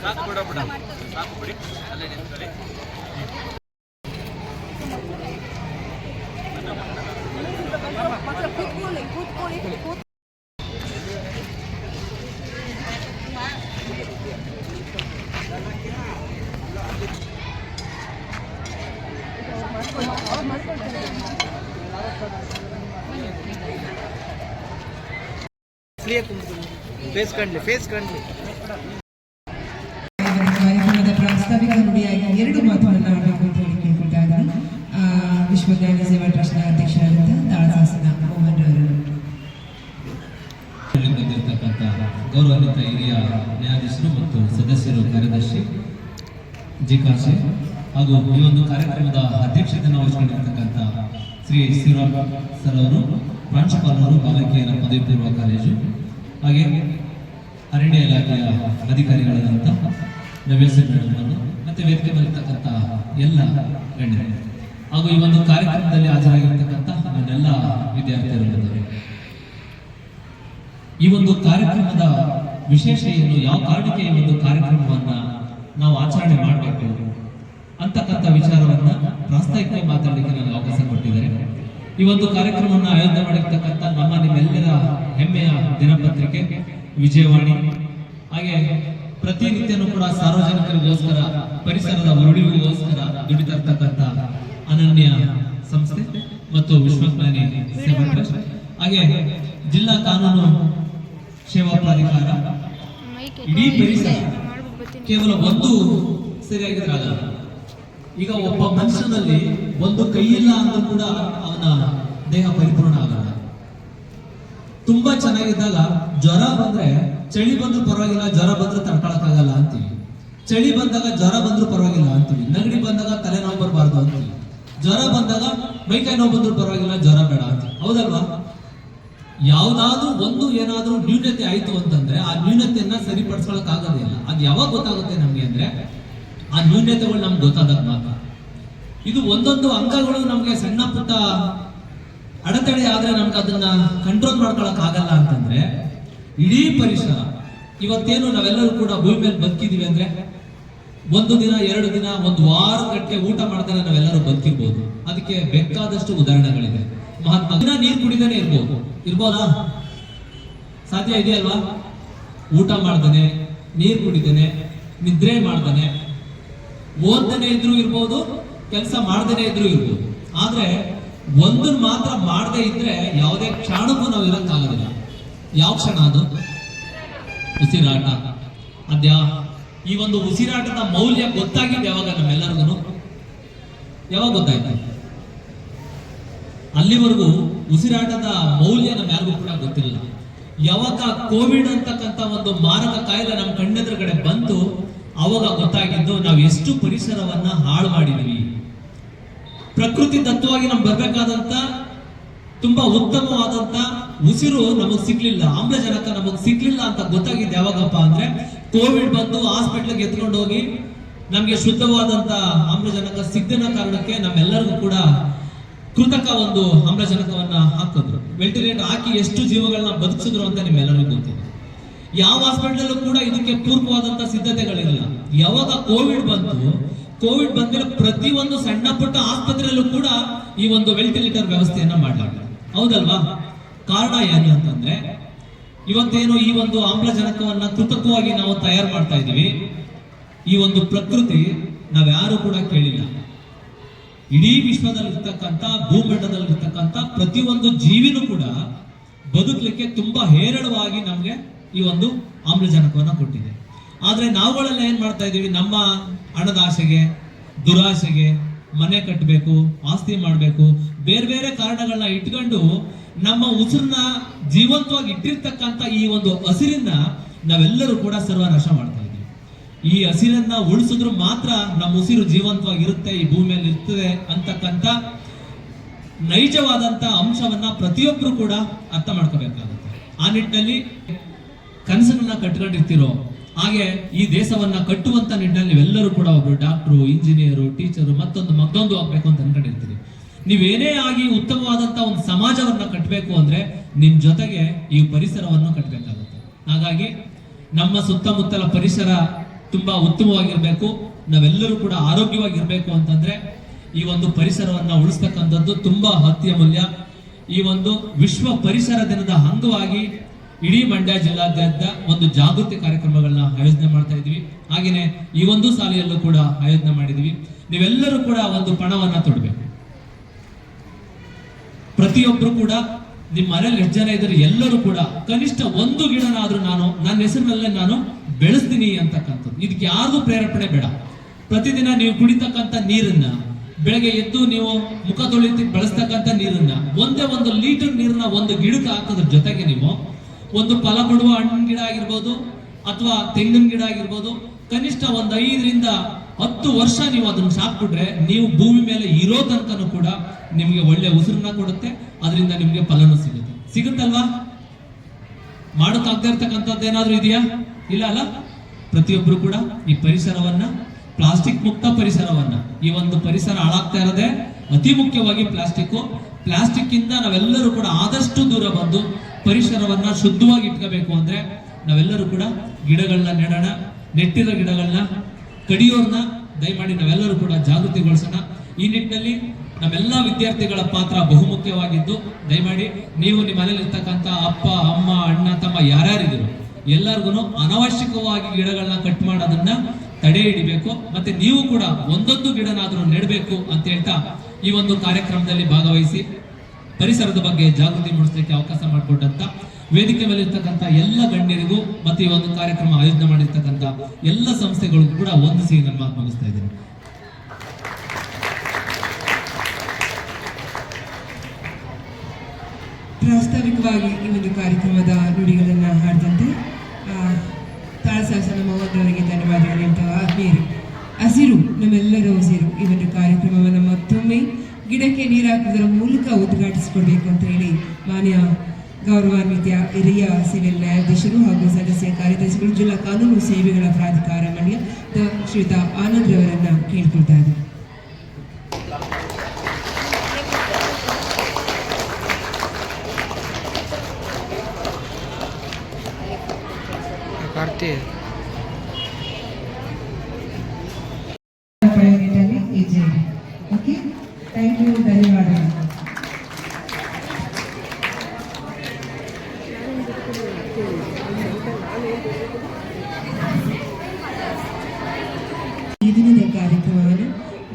ಸಾಕು ಬಿಡ ಬಿಡ ಸಾಕು ಬಿಡಿ ಅಲ್ಲೇ ನಿಂತ್ಕೊಳ್ಳಿ. ಕಾರ್ಯಕ್ರಮದ ಪ್ರಾಸ್ತಾವಿಕ ನುಡಿಯಾಗಿ 2 ಮಾತುಗಳನ್ನು ಆಡಬೇಕು ಅಂತ ಹೇಳಿ ಕೇಳ್ಕೊಳ್ತಾ ಇದ್ದಾರೆ. ವಿಶ್ವಜ್ಞಾನ ಸೇವಾ ಟ್ರಸ್ಟ್ನ ಅಧ್ಯಕ್ಷರಾದಂಥ ತಾಳಸಾಸನ ಮೋಹನ್ ಅವರು. ಗೌರವಾನ್ವಿತ ಹಿರಿಯ ನ್ಯಾಯಾಧೀಶರು ಮತ್ತು ಸದಸ್ಯರು, ಕಾರ್ಯದರ್ಶಿ ಜಿಕಾಶೆ ಹಾಗೂ ಈ ಒಂದು ಕಾರ್ಯಕ್ರಮದ ಅಧ್ಯಕ್ಷತೆಯನ್ನು ವಹಿಸಿಕೊಂಡಿರ್ತಕ್ಕಂಥ ಶ್ರೀ ಶಿವರಾಮ್ ಸರ್ ಅವರು, ಪ್ರಾಂಶುಪಾಲರು, ಬಾಲಕಿಯರ ಪದವಿ ಪೂರ್ವ ಕಾಲೇಜು, ಹಾಗೆ ಅರಣ್ಯ ಇಲಾಖೆಯ ಅಧಿಕಾರಿಗಳಾದಂಥ ನವ್ಯಸಿಂಗ್ ಮೇಡಮ್ ಅವರು, ಮತ್ತೆ ವೇದಿಕೆ ಮೇಲಿರ್ತಕ್ಕಂಥ ಎಲ್ಲ ಗಣ್ಯರು ಹಾಗೂ ಈ ಒಂದು ಕಾರ್ಯಕ್ರಮದಲ್ಲಿ ಹಾಜರಾಗಿರ್ತಕ್ಕಂಥ ನನ್ನೆಲ್ಲ ವಿದ್ಯಾರ್ಥಿಗಳು. ಈ ಒಂದು ಕಾರ್ಯಕ್ರಮದ ವಿಶೇಷ ಏನು, ಯಾವ ಕಾರಣಕ್ಕೆ ಈ ಒಂದು ಕಾರ್ಯಕ್ರಮವನ್ನ ನಾವು ಆಚರಣೆ ಮಾಡಬೇಕು ಅಂತಕ್ಕಂಥ ವಿಚಾರವನ್ನ ಪ್ರಾಸ್ತಾವಿಕ ಮಾತಾಡಲಿಕ್ಕೆ ನನಗೆ ಅವಕಾಶ ಕೊಟ್ಟಿದ್ದಾರೆ. ಈ ಒಂದು ಕಾರ್ಯಕ್ರಮವನ್ನು ಆಯೋಜನೆ ಮಾಡಿರ್ತಕ್ಕಂಥ ನಿಮ್ಮೆಲ್ಲರ ಹೆಮ್ಮೆಯ ದಿನಪತ್ರಿಕೆ ವಿಜಯವಾಣಿ, ಹಾಗೆ ಪ್ರತಿನಿತ್ಯನೂ ಕೂಡ ಸಾರ್ವಜನಿಕರಿಗೋಸ್ಕರ, ಪರಿಸರದ ಉಳಿವಿಗೋಸ್ಕರ ದುಡಿತಿರ್ತಕ್ಕಂಥ ಅನನ್ಯ ಸಂಸ್ಥೆ ಮತ್ತು ವಿಶ್ವಜ್ಞಾನಿ ಸೇವಾ ಟ್ರಸ್ಟ್, ಹಾಗೆ ಜಿಲ್ಲಾ ಕಾನೂನು ಸೇವಾ ಪ್ರಾಧಿಕಾರ, ಇಡೀ ಪರಿಸರ ಕೇವಲ ಒಂದು ಸರಿಯಾಗಿದ್ರೆ ಆಗಲ್ಲ. ಈಗ ಒಬ್ಬ ಮನುಷ್ಯನಲ್ಲಿ ಒಂದು ಕೈಯಿಲ್ಲ ಅಂದ್ರೂ ಕೂಡ ಅವನ ದೇಹ ಪರಿಪೂರ್ಣ ಆಗಲ್ಲ. ತುಂಬಾ ಚೆನ್ನಾಗಿದ್ದಾಗ ಜ್ವರ ಬಂದ್ರೆ, ಚಳಿ ಬಂದ್ರೂ ಪರವಾಗಿಲ್ಲ, ಜ್ವರ ಬಂದ್ರೂ ತಡ್ಕೊಳಕ್ಕಾಗಲ್ಲ ಅಂತೀವಿ. ಚಳಿ ಬಂದಾಗ ಜ್ವರ ಬಂದ್ರೂ ಪರವಾಗಿಲ್ಲ ಅಂತೀವಿ. ನೆಗಡಿ ಬಂದಾಗ ತಲೆನೋವು ಬರಬಾರ್ದು ಅಂತೀವಿ. ಜ್ವರ ಬಂದಾಗ ಮೈಕೈ ನೋವು ಬಂದ್ರೂ ಪರವಾಗಿಲ್ಲ, ಜ್ವರ ಬೇಡ ಅಂತೀವಿ. ಹೌದಲ್ವಾ? ಯಾವ್ದಾದ್ರೂ ಒಂದು ಏನಾದ್ರೂ ನ್ಯೂನತೆ ಆಯ್ತು ಅಂತಂದ್ರೆ ಆ ನ್ಯೂನತೆಯನ್ನ ಸರಿಪಡಿಸ್ಕೊಳಕ್ ಆಗೋದಿಲ್ಲ. ಅದು ಯಾವಾಗ ಗೊತ್ತಾಗುತ್ತೆ ನಮ್ಗೆ ಅಂದ್ರೆ ಆ ನ್ಯೂನತೆಗಳು ನಮ್ಗೆ ಗೊತ್ತಾದಾಗ ಮಾತ್ರ. ಇದು ಒಂದೊಂದು ಅಂಗಗಳು ನಮ್ಗೆ ಸಣ್ಣ ಪುಟ್ಟ ಅಡೆತಡೆ ಆದ್ರೆ ನಮ್ಗೆ ಅದನ್ನ ಕಂಟ್ರೋಲ್ ಮಾಡ್ಕೊಳಕ್ ಆಗಲ್ಲ ಅಂತಂದ್ರೆ, ಇಡೀ ಪರಿಸರ ಇವತ್ತೇನು ನಾವೆಲ್ಲರೂ ಕೂಡ ಭೂಮಿ ಮೇಲೆ ಬದುಕಿದೀವಿ ಅಂದ್ರೆ, 1 ದಿನ 2 ದಿನ 1 ವಾರ ಗಟ್ಟಲೆ ಊಟ ಮಾಡ್ತಾರೆ ನಾವೆಲ್ಲರೂ ಬದುಕಿರ್ಬೋದು. ಅದಕ್ಕೆ ಬೇಕಾದಷ್ಟು ಉದಾಹರಣೆಗಳಿದೆ. ಮಹಾತ್ಮ ದಿನ ನೀರು ಕುಡಿದೇನೆ ಇರ್ಬೋದಾ? ಸಾಧ್ಯ ಇದೆಯಲ್ವಾ? ಊಟ ಮಾಡ್ದೇನೆ, ನೀರು ಕುಡಿದೇನೆ, ನಿದ್ರೆ ಮಾಡ್ದೇನೆ, ಓದ್ದೇನೆ ಇದ್ರು ಇರ್ಬೋದು, ಕೆಲಸ ಮಾಡ್ದೇನೆ ಇದ್ರು ಇರ್ಬೋದು. ಆದ್ರೆ ಒಂದನ್ನು ಮಾತ್ರ ಮಾಡದೇ ಇದ್ರೆ ಯಾವುದೇ ಕ್ಷಣಕ್ಕೂ ನಾವು ಇರಕ್ಕಾಗೋದಿಲ್ಲ. ಯಾವ ಕ್ಷಣ ಅದು? ಉಸಿರಾಟ. ಈ ಒಂದು ಉಸಿರಾಟದ ಮೌಲ್ಯ ಗೊತ್ತಾಗಿದೆ ಯಾವಾಗ ನಮ್ಮೆಲ್ಲರಿಗೂ? ಯಾವಾಗ ಗೊತ್ತಾಯ್ತು? ಅಲ್ಲಿವರೆಗೂ ಉಸಿರಾಟದ ಮೌಲ್ಯ ನಮ್ ಯಾರಿಗೂ ಕೂಡ ಗೊತ್ತಿಲ್ಲ. ಯಾವಾಗ ಕೋವಿಡ್ ಅಂತಕ್ಕಂಥ ಒಂದು ಮಾರಕ ಕಾಯಿಲೆ ನಮ್ಮ ಕಣ್ಣೆದುರುಗಡೆ ಬಂತು, ಅವಾಗ ಗೊತ್ತಾಗಿದ್ದು ನಾವು ಎಷ್ಟು ಪರಿಸರವನ್ನ ಹಾಳು ಮಾಡಿದ್ವಿ. ಪ್ರಕೃತಿ ದತ್ತವಾಗಿ ನಮ್ಗೆ ಬರ್ಬೇಕಾದಂತ ತುಂಬಾ ಉತ್ತಮವಾದಂತ ಉಸಿರು ನಮಗ್ ಸಿಗ್ಲಿಲ್ಲ, ಆಮ್ಲಜನಕ ನಮಗ್ ಸಿಗ್ಲಿಲ್ಲ ಅಂತ ಗೊತ್ತಾಗಿದ್ದು ಯಾವಾಗಪ್ಪ ಅಂದ್ರೆ, ಕೋವಿಡ್ ಬಂದು ಹಾಸ್ಪಿಟ್ಲಿಗೆ ಎತ್ಕೊಂಡು ಹೋಗಿ ನಮ್ಗೆ ಶುದ್ಧವಾದಂತ ಆಮ್ಲಜನಕ ಸಿಗದ ಕಾರಣಕ್ಕೆ ನಮ್ಮೆಲ್ಲರಿಗೂ ಕೂಡ ಕೃತಕ ಒಂದು ಆಮ್ಲಜನಕವನ್ನ ಹಾಕಿದ್ರು, ವೆಂಟಿಲೇಟರ್ ಹಾಕಿ ಎಷ್ಟು ಜೀವಗಳನ್ನ ಬದುಕಿಸಿದ್ರು ಅಂತ ನಿಮ್ಮೆಲ್ಲರಿಗೂ ಗೊತ್ತಿದೆ. ಯಾವ ಹಾಸ್ಪಿಟಲ್ ಕೂಡ ಇದಕ್ಕೆ ಪೂರ್ವವಾದಂತ ಸಿದ್ಧತೆಗಳಿರಲಿಲ್ಲ. ಯಾವಾಗ ಕೋವಿಡ್ ಬಂತು, ಕೋವಿಡ್ ಬಂದ್ರೆ ಪ್ರತಿಯೊಂದು ಸಣ್ಣ ಪುಟ್ಟ ಆಸ್ಪತ್ರೆಯಲ್ಲೂ ಕೂಡ ಈ ಒಂದು ವೆಂಟಿಲೇಟರ್ ವ್ಯವಸ್ಥೆಯನ್ನ ಮಾಡಲಾಗಿದೆ. ಹೌದಲ್ವಾ? ಕಾರಣ ಏನು ಅಂತಂದ್ರೆ, ಇವತ್ತೇನು ಈ ಒಂದು ಆಮ್ಲಜನಕವನ್ನ ಕೃತಕವಾಗಿ ನಾವು ತಯಾರು ಮಾಡ್ತಾ ಇದೀವಿ, ಈ ಒಂದು ಪ್ರಕೃತಿ ನಾವ್ಯಾರು ಕೂಡ ಕೇಳಿಲ್ಲ. ಇಡೀ ವಿಶ್ವದಲ್ಲಿರ್ತಕ್ಕಂಥ, ಭೂಮಂಡಲದಲ್ಲಿರ್ತಕ್ಕಂಥ ಪ್ರತಿಯೊಂದು ಜೀವಿನೂ ಕೂಡ ಬದುಕಲಿಕ್ಕೆ ತುಂಬಾ ಹೇರಳವಾಗಿ ನಮ್ಗೆ ಈ ಒಂದು ಆಮ್ಲಜನಕವನ್ನ ಕೊಟ್ಟಿದೆ. ಆದ್ರೆ ನಾವುಗಳೆಲ್ಲ ಏನ್ ಮಾಡ್ತಾ ಇದೀವಿ? ನಮ್ಮ ಹಣದ ಆಸೆಗೆ, ದುರಾಸೆಗೆ, ಮನೆ ಕಟ್ಟಬೇಕು, ಆಸ್ತಿ ಮಾಡಬೇಕು, ಬೇರೆ ಬೇರೆ ಕಾರಣಗಳನ್ನ ಇಟ್ಕೊಂಡು ನಮ್ಮ ಉಸಿರನ್ನ ಜೀವಂತವಾಗಿ ಇಟ್ಟಿರ್ತಕ್ಕಂಥ ಈ ಒಂದು ಹಸಿರನ್ನ ನಾವೆಲ್ಲರೂ ಕೂಡ ಸರ್ವನಾಶ ಮಾಡ್ತಾ ಇದ್ದೀವಿ. ಈ ಹಸಿರನ್ನ ಉಳಿಸಿದ್ರು ಮಾತ್ರ ನಮ್ಮ ಉಸಿರು ಜೀವಂತವಾಗಿರುತ್ತೆ, ಈ ಭೂಮಿಯಲ್ಲಿ ಇರ್ತದೆ ಅಂತಕ್ಕಂಥ ನೈಜವಾದಂತ ಅಂಶವನ್ನ ಪ್ರತಿಯೊಬ್ಬರು ಕೂಡ ಅರ್ಥ ಮಾಡ್ಕೋಬೇಕಾಗುತ್ತೆ. ಆ ನಿಟ್ಟಿನಲ್ಲಿ ಕನಸನ್ನ ಕಟ್ಕೊಂಡಿರ್ತಿರೋ ಹಾಗೆ ಈ ದೇಶವನ್ನ ಕಟ್ಟುವಂತ ನಿಟ್ಟಿನಲ್ಲಿ ನೀವೆಲ್ಲರೂ ಕೂಡ ಒಬ್ರು ಡಾಕ್ಟ್ರು, ಇಂಜಿನಿಯರು, ಟೀಚರು, ಮತ್ತೊಂದು ಆಗ್ಬೇಕು ಅಂತ ಅನ್ಕೊಂಡಿರ್ತೀರಿ. ನೀವೇನೇ ಆಗಿ ಉತ್ತಮವಾದಂತ ಒಂದು ಸಮಾಜವನ್ನ ಕಟ್ಟಬೇಕು ಅಂದ್ರೆ ನಿಮ್ ಜೊತೆಗೆ ಈ ಪರಿಸರವನ್ನು ಕಟ್ಟಬೇಕಾಗುತ್ತೆ. ಹಾಗಾಗಿ ನಮ್ಮ ಸುತ್ತಮುತ್ತಲ ಪರಿಸರ ತುಂಬಾ ಉತ್ತಮವಾಗಿರ್ಬೇಕು, ನಾವೆಲ್ಲರೂ ಕೂಡ ಆರೋಗ್ಯವಾಗಿರ್ಬೇಕು ಅಂತಂದ್ರೆ ಈ ಒಂದು ಪರಿಸರವನ್ನ ಉಳಿಸ್ತಕ್ಕಂಥದ್ದು ತುಂಬಾ ಅತ್ಯಮೂಲ್ಯ. ಈ ಒಂದು ವಿಶ್ವ ಪರಿಸರ ದಿನದ ಅಂಗವಾಗಿ ಇಡೀ ಮಂಡ್ಯ ಜಿಲ್ಲಾದ್ಯಂತ ಒಂದು ಜಾಗೃತಿ ಕಾರ್ಯಕ್ರಮಗಳನ್ನ ಆಯೋಜನೆ ಮಾಡ್ತಾ ಇದ್ವಿ. ಹಾಗೇನೆ ಈ ಒಂದು ಶಾಲೆಯಲ್ಲೂ ಕೂಡ ಆಯೋಜನೆ ಮಾಡಿದ್ವಿ. ನೀವೆಲ್ಲರೂ ಕೂಡ ಒಂದು ಪಣವನ್ನ ತೊಡಬೇಕು. ಪ್ರತಿಯೊಬ್ರು ಕೂಡ ನಿಮ್ಮ ಮನೇಲಿ ಎಷ್ಟು ಜನ ಇದ್ರೆ ಎಲ್ಲರೂ ಕೂಡ ಕನಿಷ್ಠ ಒಂದು ಗಿಡನಾದ್ರೂ ನನ್ನ ಹೆಸರಿನಲ್ಲೇ ನಾನು ಬೆಳೆಸ್ತೀನಿ ಅಂತಕ್ಕಂಥದ್ದು. ಇದಕ್ಕೆ ಯಾರ್ದು ಪ್ರೇರೇಪಣೆ ಬೇಡ. ಪ್ರತಿದಿನ ನೀವು ಕುಡಿತಕ್ಕಂಥ ನೀರನ್ನ, ಬೆಳಗ್ಗೆ ಎದ್ದು ನೀವು ಮುಖ ತೊಳಿಲಿಕ್ಕೆ ಬಳಸ್ತಕ್ಕಂಥ ನೀರನ್ನ, ಒಂದೇ 1 ಲೀಟರ್ ನೀರನ್ನ ಒಂದು ಗಿಡಕ್ಕೆ ಹಾಕೋದ್ರ ಜೊತೆಗೆ ನೀವು ಒಂದು ಫಲ ಕೊಡುವ ಹಣ್ಣಿನ ಗಿಡ ಆಗಿರ್ಬೋದು ಅಥವಾ ತೆಂಗಿನ ಗಿಡ ಆಗಿರ್ಬೋದು, ಕನಿಷ್ಠ ಒಂದು 5 ರಿಂದ 10 ವರ್ಷ ನೀವು ಅದನ್ನ ಸಾಕ್ಬಿಟ್ರೆ ನೀವು ಭೂಮಿ ಮೇಲೆ ಇರೋ ತನಕನೂ ಕೂಡ ನಿಮ್ಗೆ ಒಳ್ಳೆ ಉಸಿರನ್ನ ಕೊಡುತ್ತೆ. ಅದರಿಂದ ನಿಮ್ಗೆ ಫಲನೂ ಸಿಗುತ್ತಲ್ವಾ? ಮಾಡೋಕ್ಕಾಗದೇ ಇರ್ತಕ್ಕಂಥದ್ದು ಏನಾದ್ರೂ ಇದೆಯಾ? ಇಲ್ಲ ಅಲ್ಲ. ಪ್ರತಿಯೊಬ್ರು ಕೂಡ ಈ ಪರಿಸರವನ್ನ, ಪ್ಲಾಸ್ಟಿಕ್ ಮುಕ್ತ ಪರಿಸರವನ್ನ, ಈ ಒಂದು ಪರಿಸರ ಹಾಳಾಗ್ತಾ ಇರೋದೇ ಅತಿ ಮುಖ್ಯವಾಗಿ ಪ್ಲಾಸ್ಟಿಕ್ ಇಂದ ನಾವೆಲ್ಲರೂ ಕೂಡ ಆದಷ್ಟು ದೂರ ಬಂದು ಪರಿಸರವನ್ನ ಶುದ್ಧವಾಗಿ ಇಟ್ಕೋಬೇಕು ಅಂದ್ರೆ ನಾವೆಲ್ಲರೂ ಕೂಡ ಗಿಡಗಳನ್ನ ನೆಡೋಣ. ನೆಟ್ಟಿರೋ ಗಿಡಗಳನ್ನ ಕಡಿಯೋರ್ನ ದಯಮಾಡಿ ನಾವೆಲ್ಲರೂ ಕೂಡ ಜಾಗೃತಿಗೊಳಿಸೋಣ. ಈ ನಿಟ್ಟಿನಲ್ಲಿ ನಮ್ಮೆಲ್ಲ ವಿದ್ಯಾರ್ಥಿಗಳ ಪಾತ್ರ ಬಹುಮುಖ್ಯವಾಗಿದ್ದು, ದಯಮಾಡಿ ನೀವು ನಿಮ್ಮ ಮನೇಲಿ ಇರ್ತಕ್ಕಂಥ ಅಪ್ಪ ಅಮ್ಮ ಅಣ್ಣ ತಮ್ಮ ಯಾರ್ಯಾರಿದ್ರು ಎಲ್ಲರಿಗೂ ಅನವಶ್ಯಕವಾಗಿ ಗಿಡಗಳನ್ನ ಕಟ್ ಮಾಡೋದನ್ನ ತಡೆ ಹಿಡಿಬೇಕು. ಮತ್ತೆ ನೀವು ಕೂಡ ಒಂದೊಂದು ಗಿಡನಾದ್ರೂ ನೆಡಬೇಕು ಅಂತ ಹೇಳ್ತಾ ಈ ಒಂದು ಕಾರ್ಯಕ್ರಮದಲ್ಲಿ ಭಾಗವಹಿಸಿ ಪರಿಸರದ ಬಗ್ಗೆ ಜಾಗೃತಿ ಮೂಡಿಸಲಿಕ್ಕೆ ಅವಕಾಶ ಮಾಡಿಕೊಟ್ಟಂತ ವೇದಿಕೆ ಮೇಲೆ ಇರ್ತಕ್ಕಂಥ ಎಲ್ಲ ಗಣ್ಯರಿಗೂ ಮತ್ತೆ ಈ ಒಂದು ಕಾರ್ಯಕ್ರಮ ಆಯೋಜನೆ ಮಾಡಿರ್ತಕ್ಕಂಥ ಎಲ್ಲ ಸಂಸ್ಥೆಗಳಿಗೂ ಕೂಡ ವಂದಿಸಿ ನನ್ನ ಮಾತು ಮುಗಿಸ್ತಾ ಇದ್ದೀನಿ. ಪ್ರಾಸ್ತಾವಿಕವಾಗಿ ಈ ಒಂದು ಕಾರ್ಯಕ್ರಮದ ನುಡಿಗಳನ್ನು ಹಾಡಿದಂತೆ ತಾಳಸಾಸನ ಮೋಹನ್ರವರಿಗೆ ಧನ್ಯವಾದಗಳು ಹೇಳ್ತಾ, ಆತ್ಮೀಯರು, ಹಸಿರು ನಮ್ಮೆಲ್ಲರ ಉಸಿರು ಈ ಒಂದು ಕಾರ್ಯಕ್ರಮವನ್ನು ಮತ್ತೊಮ್ಮೆ ಗಿಡಕ್ಕೆ ನೀರು ಹಾಕುವುದರ ಮೂಲಕ ಉದ್ಘಾಟಿಸಿಕೊಡ್ಬೇಕು ಅಂತ ಹೇಳಿ ಮಾನ್ಯ ಗೌರವಾನ್ವಿತ ಹಿರಿಯ ಸಿವಿಲ್ ನ್ಯಾಯಾಧೀಶರು ಹಾಗೂ ಸದಸ್ಯ ಕಾರ್ಯದರ್ಶಿಗಳು ಜಿಲ್ಲಾ ಕಾನೂನು ಸೇವೆಗಳ ಪ್ರಾಧಿಕಾರ ಮಂಡ್ಯದ ಶ್ರೀಯುತ ಆನಂದ್ ರವರನ್ನ ಕೇಳ್ಕೊಳ್ತಾ ಇದ್ದಾರೆ. ಓಕೆ, ಥ್ಯಾಂಕ್ ಯು, ಧನ್ಯವಾದಗಳು. ಈ ದಿನದ ಕಾರ್ಯಕ್ರಮವನ್ನು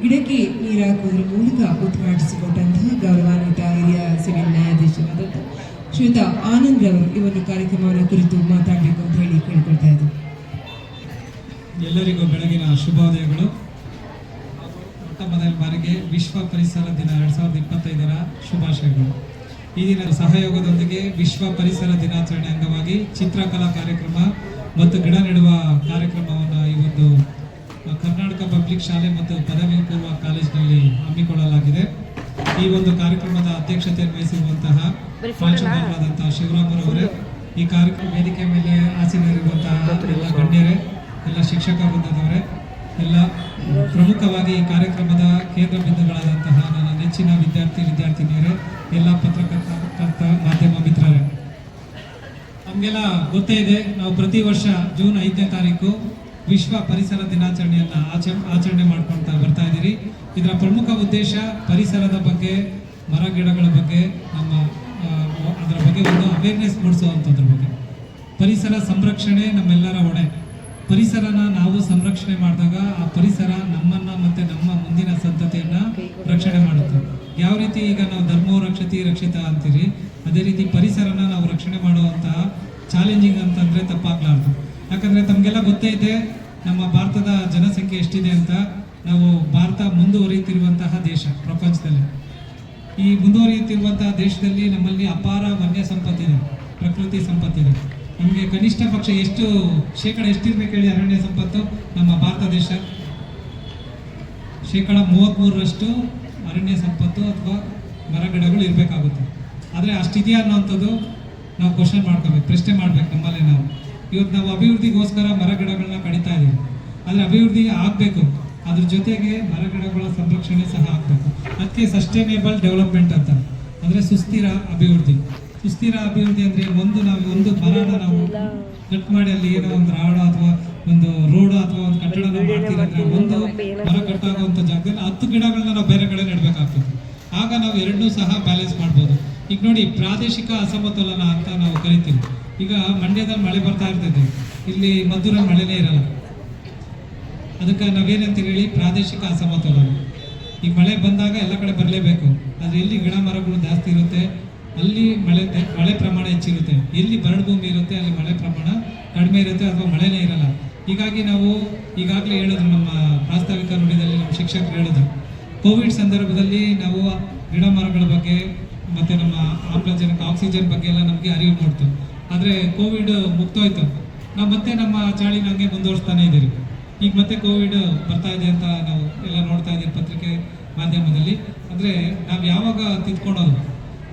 ಗಿಡಕ್ಕೆ ನೀರು ಹಾಕುವುದರ ಮೂಲಕ ಉದ್ಘಾಟಿಸಿಕೊಟ್ಟಂತಹ ಗೌರವಾನ್ವಿತ ಹಿರಿಯ ಸಿವಿಲ್ ನ್ಯಾಯಾಧೀಶರಾದಂಥ ಶ್ರೀಯುತ ಆನಂದ್ ರವರು ಈ ಒಂದು ಕಾರ್ಯಕ್ರಮವನ್ನು ಕುರಿತು ಮಾತಾಡಬೇಕು ಅಂತ ಹೇಳಿ ಕೇಳ್ಕೊಳ್ತಾ ಇದ್ದಾರೆ. ಎಲ್ಲರಿಗೂ ಬೆಳಗಿನ ಶುಭೋದಯಗಳು. ಮೊದಲ ಬಾರಿಗೆ ವಿಶ್ವ ಪರಿಸರ ದಿನ 2025ರ ಶುಭಾಶಯಗಳು. ಈ ದಿನ ಸಹಯೋಗದೊಂದಿಗೆ ವಿಶ್ವ ಪರಿಸರ ದಿನಾಚರಣೆ ಅಂಗವಾಗಿ ಚಿತ್ರಕಲಾ ಕಾರ್ಯಕ್ರಮ ಮತ್ತು ಗಿಡ ನೆಡುವ ಕಾರ್ಯಕ್ರಮವನ್ನು ಈ ಒಂದು ಕರ್ನಾಟಕ ಪಬ್ಲಿಕ್ ಶಾಲೆ ಮತ್ತು ಪದವಿ ಪೂರ್ವ ಕಾಲೇಜಿನಲ್ಲಿ ಹಮ್ಮಿಕೊಳ್ಳಲಾಗಿದೆ. ಈ ಒಂದು ಕಾರ್ಯಕ್ರಮದ ಅಧ್ಯಕ್ಷತೆಯನ್ನು ವಹಿಸಿರುವಂತಹ ಪ್ರಾಂಶುಪಾಲರಾದಂತಹ ಶಿವರಾಮರವರೇ, ಈ ಕಾರ್ಯಕ್ರಮ ವೇದಿಕೆ ಮೇಲೆ ಆಸೀನರಿರುವಂತಹ ಎಲ್ಲ ಗಣ್ಯರೇ, ಎಲ್ಲ ಶಿಕ್ಷಕ ವೃಂದದವರೇ, ಎಲ್ಲ ಪ್ರಮುಖವಾಗಿ ಈ ಕಾರ್ಯಕ್ರಮದ ಕೇಂದ್ರ ಬಿಂದುಗಳಾದಂತಹ ನನ್ನ ನೆಚ್ಚಿನ ವಿದ್ಯಾರ್ಥಿನಿಯರೇ, ಎಲ್ಲ ಪತ್ರಕರ್ತ ಮಾಧ್ಯಮ ಮಿತ್ರರೇ, ನಮಗೆಲ್ಲ ಗೊತ್ತೇ ಇದೆ, ನಾವು ಪ್ರತಿ ವರ್ಷ ಜೂನ್ 5ನೇ ತಾರೀಕು ವಿಶ್ವ ಪರಿಸರ ದಿನಾಚರಣೆಯನ್ನು ಆಚರಣೆ ಮಾಡ್ಕೊಳ್ತಾ ಬರ್ತಾ ಇದ್ದೀರಿ. ಇದರ ಪ್ರಮುಖ ಉದ್ದೇಶ ಪರಿಸರದ ಬಗ್ಗೆ, ಮರ ಗಿಡಗಳ ಬಗ್ಗೆ, ಅದರ ಬಗ್ಗೆ ಒಂದು ಅವೇರ್ನೆಸ್ ಮೂಡಿಸುವಂಥದ್ರ ಬಗ್ಗೆ. ಪರಿಸರ ಸಂರಕ್ಷಣೆ ನಮ್ಮೆಲ್ಲರ ಹೊಣೆ. ಪರಿಸರನ ನಾವು ಸಂರಕ್ಷಣೆ ಮಾಡಿದಾಗ ಆ ಪರಿಸರ ನಮ್ಮನ್ನ ಮತ್ತೆ ನಮ್ಮ ಮುಂದಿನ ಸಂತತಿಯನ್ನ ರಕ್ಷಣೆ ಮಾಡುತ್ತೆ. ಯಾವ ರೀತಿ ಈಗ ನಾವು ಧರ್ಮೋ ರಕ್ಷತಿ ರಕ್ಷಿತ ಅಂತೀರಿ, ಅದೇ ರೀತಿ ಪರಿಸರನ ನಾವು ರಕ್ಷಣೆ ಮಾಡುವಂತಹ ಚಾಲೆಂಜಿಂಗ್ ಅಂತಂದ್ರೆ ತಪ್ಪಾಗ್ಲಾರ್ದು. ಯಾಕಂದ್ರೆ ತಮಗೆಲ್ಲ ಗೊತ್ತೇ ಇದೆ ನಮ್ಮ ಭಾರತದ ಜನಸಂಖ್ಯೆ ಎಷ್ಟಿದೆ ಅಂತ. ನಾವು ಭಾರತ ಮುಂದುವರಿಯುತ್ತಿರುವಂತಹ ದೇಶ ಪ್ರಪಂಚದಲ್ಲಿ. ಈ ಮುಂದುವರಿಯುತ್ತಿರುವಂತಹ ದೇಶದಲ್ಲಿ ನಮ್ಮಲ್ಲಿ ಅಪಾರ ವನ್ಯ ಸಂಪತ್ತಿದೆ, ಪ್ರಕೃತಿ ಸಂಪತ್ತಿದೆ. ನಮಗೆ ಕನಿಷ್ಠ ಪಕ್ಷ ಶೇಕಡ ಎಷ್ಟಿರ್ಬೇಕು ಹೇಳಿ ಅರಣ್ಯ ಸಂಪತ್ತು? ನಮ್ಮ ಭಾರತ ದೇಶ ಶೇಕಡ 33ರಷ್ಟು ಅರಣ್ಯ ಸಂಪತ್ತು ಅಥವಾ ಮರಗಿಡಗಳು ಇರಬೇಕಾಗುತ್ತೆ. ಆದರೆ ಅಷ್ಟಿದೆಯಾ ಅನ್ನೋವಂಥದ್ದು ನಾವು ಕ್ವಶನ್ ಮಾಡ್ಕೋಬೇಕು, ಪ್ರಶ್ನೆ ಮಾಡ್ಬೇಕು ನಮ್ಮಲ್ಲಿ ನಾವು. ಇವತ್ತು ನಾವು ಅಭಿವೃದ್ಧಿಗೋಸ್ಕರ ಮರಗಿಡಗಳನ್ನ ಕಡಿತಾ ಇದ್ದೀವಿ, ಆದರೆ ಅಭಿವೃದ್ಧಿ ಆಗಬೇಕು, ಅದ್ರ ಜೊತೆಗೆ ಮರಗಿಡಗಳ ಸಂರಕ್ಷಣೆ ಸಹ ಆಗಬೇಕು. ಅದಕ್ಕೆ ಸಸ್ಟೈನೇಬಲ್ ಡೆವಲಪ್ಮೆಂಟ್ ಅಂತ, ಅಂದರೆ ಸುಸ್ಥಿರ ಅಭಿವೃದ್ಧಿ. ಸುಸ್ಥಿರ ಅಭಿವೃದ್ಧಿ ಅಂದರೆ ಒಂದು ಮರನ ನಾವು ಕಟ್ ಮಾಡಿ ಅಲ್ಲಿ ಏನೋ ಒಂದು ರಾಡ ಅಥವಾ ಒಂದು ರೋಡ್ ಅಥವಾ ಒಂದು ಕಟ್ಟಡನ ಮಾಡ್ತೀರಂದ್ರೆ ಒಂದು ಮರ ಕಟ್ಟಾಗುವಂಥ ಜಾಗದಲ್ಲಿ 10 ಗಿಡಗಳನ್ನ ನಾವು ಬೇರೆ ಕಡೆ ನೆಡಬೇಕಾಗ್ತದೆ. ಆಗ ನಾವು ಎರಡನ್ನೂ ಸಹ ಬ್ಯಾಲೆನ್ಸ್ ಮಾಡ್ಬೋದು. ಈಗ ನೋಡಿ, ಪ್ರಾದೇಶಿಕ ಅಸಮತೋಲನ ಅಂತ ನಾವು ಕರಿತೀವಿ. ಈಗ ಮಂಡ್ಯದಲ್ಲಿ ಮಳೆ ಬರ್ತಾ ಇರ್ತದೆ, ಇಲ್ಲಿ ಮದ್ದೂರಲ್ಲಿ ಮಳೆನೇ ಇರಲ್ಲ. ಅದಕ್ಕೆ ನಾವೇನಂತ ಹೇಳಿ ಪ್ರಾದೇಶಿಕ ಅಸಮತೋಲನ. ಈಗ ಮಳೆ ಬಂದಾಗ ಎಲ್ಲ ಕಡೆ ಬರಲೇಬೇಕು, ಆದರೆ ಎಲ್ಲಿ ಗಿಡ ಮರಗಳು ಜಾಸ್ತಿ ಇರುತ್ತೆ ಅಲ್ಲಿ ಮಳೆ ಪ್ರಮಾಣ ಹೆಚ್ಚಿರುತ್ತೆ, ಎಲ್ಲಿ ಬರಡು ಭೂಮಿ ಇರುತ್ತೆ ಅಲ್ಲಿ ಮಳೆ ಪ್ರಮಾಣ ಕಡಿಮೆ ಇರುತ್ತೆ ಅಥವಾ ಮಳೆನೇ ಇರಲ್ಲ. ಹೀಗಾಗಿ ನಾವು ಈಗಾಗಲೇ ಹೇಳಿದ್ರು, ನಮ್ಮ ಪ್ರಾಸ್ತಾವಿಕ ನುಡಿದಲ್ಲಿ ನಮ್ಮ ಶಿಕ್ಷಕರು ಹೇಳಿದ್ರು, ಕೋವಿಡ್ ಸಂದರ್ಭದಲ್ಲಿ ನಾವು ಗಿಡ ಮರಗಳ ಬಗ್ಗೆ ಮತ್ತು ನಮ್ಮ ಆಮ್ಲಜನಕ ಆಕ್ಸಿಜನ್ ಬಗ್ಗೆ ಎಲ್ಲ ನಮಗೆ ಅರಿವು ಮೂಡ್ತು. ಆದರೆ ಕೋವಿಡ್ ಮುಕ್ತೋಯ್ತು, ನಾವು ಮತ್ತೆ ನಮ್ಮ ಚಾಳಿನ ಹಂಗೆ ಮುಂದುವರಿಸ್ತಾನೆ ಇದ್ದೀರಿ. ಈಗ ಮತ್ತೆ ಕೋವಿಡ್ ಬರ್ತಾ ಇದೆ ಅಂತ ನಾವು ಎಲ್ಲ ನೋಡ್ತಾ ಇದ್ದೀವಿ ಪತ್ರಿಕೆ ಮಾಧ್ಯಮದಲ್ಲಿ. ಅಂದರೆ ನಾವು ಯಾವಾಗ ತಿದ್ಕೊಳೋದು,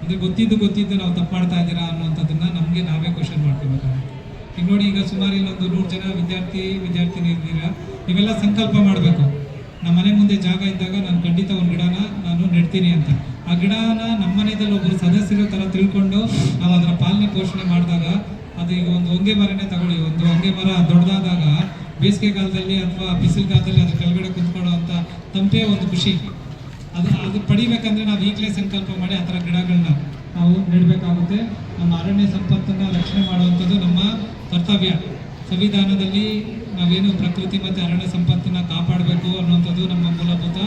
ಅಂದರೆ ಗೊತ್ತಿದ್ದು ನಾವು ತಪ್ಪು ಮಾಡ್ತಾ ಇದ್ದೀರಾ ಅನ್ನುವಂಥದ್ದನ್ನು ನಮಗೆ ನಾವೇ ಕ್ವಶನ್ ಮಾಡ್ಕೋಬೇಕಾಗುತ್ತೆ. ಈಗ ನೋಡಿ, ಈಗ ಸುಮಾರು ಇಲ್ಲೊಂದು 100 ಜನ ವಿದ್ಯಾರ್ಥಿನಿ ಇದ್ದೀರಾ, ನೀವೆಲ್ಲ ಸಂಕಲ್ಪ ಮಾಡಬೇಕು, ನಮ್ಮ ಮನೆ ಮುಂದೆ ಜಾಗ ಇದ್ದಾಗ ನಾನು ಖಂಡಿತ ಒಂದು ಗಿಡನ ನಾನು ನೆಡ್ತೀನಿ ಅಂತ. ಆ ಗಿಡನ ನಮ್ಮ ಮನೆಯಲ್ಲಿ ಒಬ್ಬರು ಸದಸ್ಯರ ಥರ ತಿಳ್ಕೊಂಡು ನಾವು ಅದರ ಪಾಲನೆ ಪೋಷಣೆ ಮಾಡಿದಾಗ, ಅದು ಈಗ ಒಂದು ಹೊಂಗೆ ಮರನೇ ತಗೊಳ್ಳಿ, ಒಂದು ಹೊಂಗೆ ಮರ ದೊಡ್ಡದಾದಾಗ ಬೇಸಿಗೆ ಕಾಲದಲ್ಲಿ ಅಥವಾ ಬಿಸಿಲು ಕಾಲದಲ್ಲಿ ಅದ್ರ ಕೆಳಗಡೆ ಕುತ್ಕೊಳ್ಳೋ ಅಂತ ತಂಪೇ ಒಂದು ಖುಷಿ. ಅದು ಪಡಿಬೇಕಂದ್ರೆ ನಾವು ಈಗಲೇ ಸಂಕಲ್ಪ ಮಾಡಿ ಆ ಥರ ಗಿಡಗಳನ್ನ ನಾವು ನೆಡಬೇಕಾಗುತ್ತೆ. ನಮ್ಮ ಅರಣ್ಯ ಸಂಪತ್ತನ್ನು ರಕ್ಷಣೆ ಮಾಡುವಂಥದ್ದು ನಮ್ಮ ಕರ್ತವ್ಯ. ಸಂವಿಧಾನದಲ್ಲಿ ನಾವೇನು ಪ್ರಕೃತಿ ಮತ್ತು ಅರಣ್ಯ ಸಂಪತ್ತನ್ನು ಕಾಪಾಡಬೇಕು ಅನ್ನುವಂಥದ್ದು ನಮ್ಮ ಮೂಲಭೂತ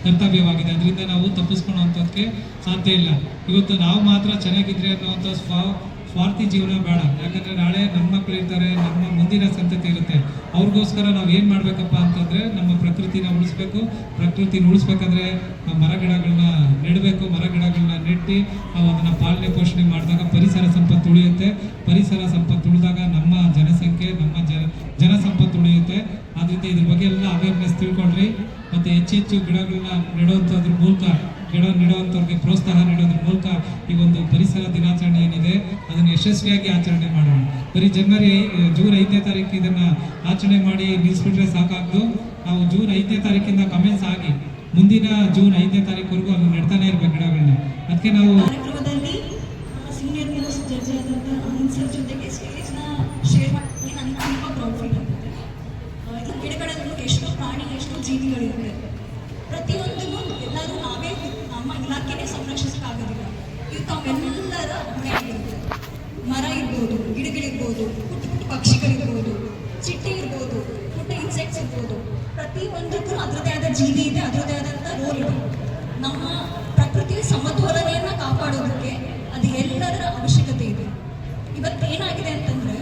ಕರ್ತವ್ಯವಾಗಿದೆ. ಅದರಿಂದ ನಾವು ತಪ್ಪಿಸ್ಕೊಳ್ಳುವಂಥದ್ದಕ್ಕೆ ಸಾಧ್ಯ ಇಲ್ಲ. ಇವತ್ತು ನಾವು ಮಾತ್ರ ಚೆನ್ನಾಗಿದ್ರೆ ಅನ್ನುವಂಥ ಸ್ವಾರ್ಥಿ ಜೀವನ ಬೇಡ. ಯಾಕಂದರೆ ನಾಳೆ ನಮ್ಮ ಮಕ್ಕಳು ಇರ್ತಾರೆ, ನಮ್ಮ ಮುಂದಿನ ಸಂತತಿ ಇರುತ್ತೆ. ಅವ್ರಿಗೋಸ್ಕರ ನಾವು ಏನು ಮಾಡಬೇಕಪ್ಪ ಅಂತಂದರೆ ನಮ್ಮ ಪ್ರಕೃತಿನ ಉಳಿಸ್ಬೇಕು. ಪ್ರಕೃತಿನ ಉಳಿಸ್ಬೇಕಂದ್ರೆ ನಾವು ಮರ ಗಿಡಗಳನ್ನ ನೆಡಬೇಕು. ಮರ ಗಿಡಗಳನ್ನ ನೆಟ್ಟು ನಾವು ಅದನ್ನು ಪಾಲನೆ ಪೋಷಣೆ ಮಾಡಿದಾಗ ಪರಿಸರ ಸಂಪತ್ತು ಉಳಿಯುತ್ತೆ. ಪರಿಸರ ಸಂಪತ್ತು ಉಳಿದಾಗ ನಮ್ಮ ಜನಸಂಖ್ಯೆ, ನಮ್ಮ ಜನ ಸಂಪತ್ತು ಉಳಿಯುತ್ತೆ. ಆದ್ದರಿಂದ ಇದ್ರ ಬಗ್ಗೆ ಎಲ್ಲ ಅವೇರ್ನೆಸ್ ತಿಳ್ಕೊಂಡ್ರಿ. ಮತ್ತು ಹೆಚ್ಚೆಚ್ಚು ಗಿಡಗಳನ್ನ ನೆಡುವಂಥದ್ರ ಮೂಲಕ, ಗಿಡ ನೆಡುವಂಥವ್ರಿಗೆ ಪ್ರೋತ್ಸಾಹ ನೀಡೋದ್ರ ಮೂಲಕ ಈ ಒಂದು ಪರಿಸರ ದಿನಾಚರಣೆ ಏನಿದೆ ಅದನ್ನು ಯಶಸ್ವಿಯಾಗಿ ಆಚರಣೆ ಮಾಡೋಣ. ಬರೀ ಜೂನ್ 5ನೇ ತಾರೀಕು ಇದನ್ನು ಆಚರಣೆ ಮಾಡಿ ನಿಲ್ಲಿಸ್ಬಿಟ್ರೆ ಸಾಕಾಗ್ದು. ನಾವು ಜೂನ್ 5ನೇ ತಾರೀಕಿಂದ ಕಮೆನ್ಸ್ ಆಗಿ ಮುಂದಿನ ಜೂನ್ 5ನೇ ತಾರೀಕುವರೆಗೂ ಅದನ್ನು ನೆಡ್ತಾನೆ ಇರಬೇಕು ಗಿಡಗಳನ್ನ. ಅದಕ್ಕೆ ನಾವು ಕಾರ್ಯಕ್ರಮದಲ್ಲಿ ಸೀನಿಯರ್ ಮೋಸ್ಟ್ ಜಡ್ಜ್ ಆದಂಥ ಆನಂದ್ ಸರ್ ಜೊತೆಗೆ ಸ್ಟೇಜ್ನ ಶೇರ್ ಮಾಡಿ ನನಗೆ ತುಂಬ ಪ್ರೌಡ್ ಫೀಲ್ ಆಗುತ್ತೆ. ಈ ಗಿಡಗಳಲ್ಲೂ ಎಷ್ಟೋ ಪ್ರಾಣಿ, ಎಷ್ಟೋ ಜೀವಿಗಳಿರುತ್ತೆ. ಪ್ರತಿಯೊಂದನ್ನು ಎಲ್ಲರೂ ನಾವೇ ನಮ್ಮ ಇಲಾಖೆನೇ ಸಂರಕ್ಷಿಸೋಕ್ಕಾಗೋದಿಲ್ಲ. ಇದು ತಾವೆಲ್ಲರ ಹೊಣೆಯಾಗಿರುತ್ತೆ. ಮರ ಇರ್ಬೋದು, ಗಿಡಗಳಿರ್ಬೋದು, ಪುಟ್ಟ ಪುಟ್ಟ ಪಕ್ಷಿಗಳಿರ್ಬೋದು, ಚಿಟ್ಟೆ ಇರ್ಬೋದು, ಪುಟ್ಟ ಇನ್ಸೆಕ್ಟ್ಸ್ ಇರ್ಬೋದು. ಪ್ರತಿಯೊಂದಕ್ಕೂ ಅದರದೇ ಆದ ಜೀವಿ ಇದೆ, ಅದರದೇ ಆದಂಥ ರೋಲ್ ಇದೆ. ನಮ್ಮ ಪ್ರಕೃತಿಯ ಸಮತೋಲನೆಯನ್ನು ಕಾಪಾಡೋದಕ್ಕೆ ಅದು ಎಲ್ಲದರ ಅವಶ್ಯಕತೆ ಇದೆ. ಇವತ್ತೇನಾಗಿದೆ ಅಂತಂದರೆ